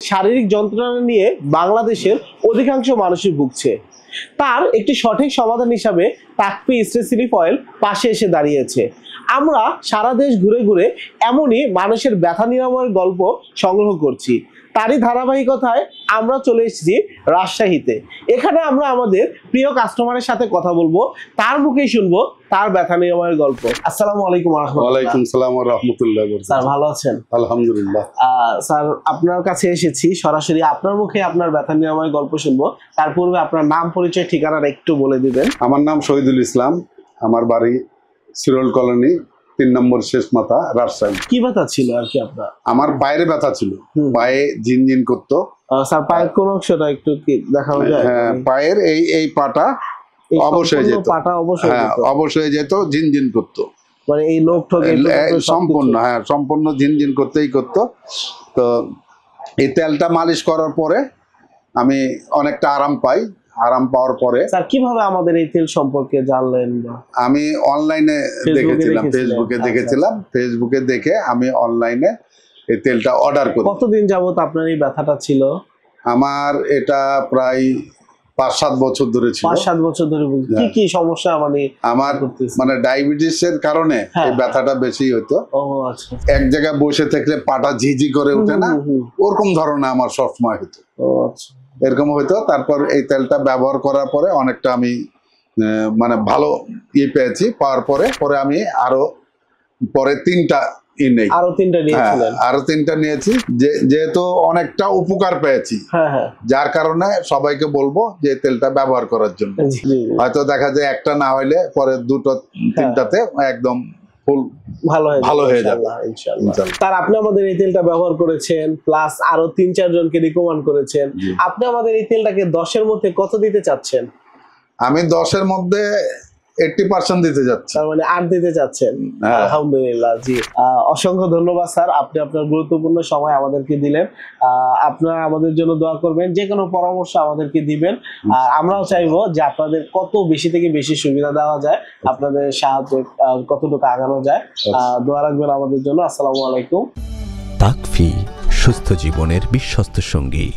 শারীরিক যন্ত্রণা নিয়ে বাংলাদেশের অধিকাংশ মানুষই ভুগছে। তার একটি সঠিক সমাধান হিসাবে তাকফি স্ট্রেস রিলিফ অয়েল পাশে এসে দাঁড়িয়েছে। আমরা সারা দেশ ঘুরে ঘুরে এমনই মানুষের ব্যথা নিরাময়ের গল্প সংগ্রহ করছি। তারই ধারাবাহিকতায় আমরা চলে এসেছি রাজশাহীতে। এখানে আমরা আমাদের প্রিয় কাস্টমারের সাথে কথা বলবো, তার মুখেই শুনবো তার ব্যথা নিরাময়ের গল্প। আসসালামু আলাইকুম। ওয়ালাইকুম সালাম ওয়া রাহমাতুল্লাহ। স্যার ভালো আছেন? আলহামদুলিল্লাহ। স্যার আপনার কাছে এসেছি সরাসরি আপনার মুখে আপনার ব্যথা নিরাময়ের গল্প শুনবো। তার পূর্বে আপনার নাম, পরিচয়, ঠিকানাটা একটু বলে দিবেন। আমার নাম শহীদুল ইসলাম, আমার বাড়ি সিরোল কলোনি 3 নম্বর শেষ মাথা, রাজশাহী। কি ব্যথা ছিল আর কি আপনার? আমার পায়ের ব্যথা ছিল, পায়ে ঝিনঝিন করতো। স্যার পায়ের কোন অংশটা একটু কি দেখানো যায়? হ্যাঁ, পায়ের এই পাটা অবশ্যই যেত, পাটা অবশ্যই অবশ্যই যেত, ঝিনঝিন করতো। মানে এই লোক ঠোকে সম্পূর্ণ, হ্যাঁ সম্পূর্ণ ঝিনঝিন করতেই করতো। তো এই তেলটা মালিশ করার পরে আমি অনেকটা আরাম পাই। আরাম পাওয়ার পরে স্যার কিভাবে আমাদের এই তেল সম্পর্কে জানলেন? আমি অনলাইনে দেখেছিলাম, ফেসবুকে দেখেছিলাম। ফেসবুকে দেখে আমি অনলাইনে এই তেলটা অর্ডার করি। কতদিন যাবত আপনার এই ব্যথাটা ছিল? আমার এটা প্রায় 5-7 বছর ধরে ছিল। 5-7 বছর ধরে। কি কি সমস্যা? আমার ডায়াবেটিসের কারণে এই ব্যথাটা বেশি হতো। ও আচ্ছা। এক জায়গায় বসে থাকলে পাটা ঝিঝি করে ওঠে না, ওরকম ধরনের আমার সবসময় হতো। ও আচ্ছা, এরকম হইতো। তারপর এই তেলটা ব্যবহার করার পরে অনেকটা আমি ভালো পেয়েছি। পাওয়ার পরে আমি আরো পরে 3টা আরো 3টা নিয়েছিলেন? আরো 3টা নিয়েছি, যেহেতু অনেকটা উপকার পেয়েছি। যার কারণে সবাইকে বলবো যে তেলটা ব্যবহার করার জন্য। হয়তো দেখা যায় একটা না হইলে পরে 2-3টাতে একদম ফুল ভালো হয়ে যাবে ইনশাআল্লাহ। তার আপনি আমাদের এই তেলটা ব্যবহার করেছেন, প্লাস আরো 3-4 জনকে রিকমেন্ড করেছেন। আপনি আমাদের এই তেলটাকে 10-এর মধ্যে কত দিতে চাচ্ছেন? আমি 10-এর মধ্যে 80% দিতে যাচ্ছি। তার মানে 8 দিতে চাচ্ছেন? আলহামদুলিল্লাহ। জি, অসংখ্য ধন্যবাদ স্যার, আপনি আপনার গুরুত্বপূর্ণ সময় আমাদেরকে দিলেন। আপনারা আমাদের জন্য দোয়া করবেন, যে কোনো পরামর্শ আমাদেরকে দিবেন। আর আমরাও চাইবো যে আপনাদের কত বেশি থেকে বেশি সুবিধা দেওয়া যায়, আপনাদের সাহায্য কতটুকু আগানো যায়। দোয়া রাখবেন আমাদের জন্য। আসসালামু আলাইকুম। তাকফি, সুস্থ জীবনের বিশ্বস্ত সঙ্গী।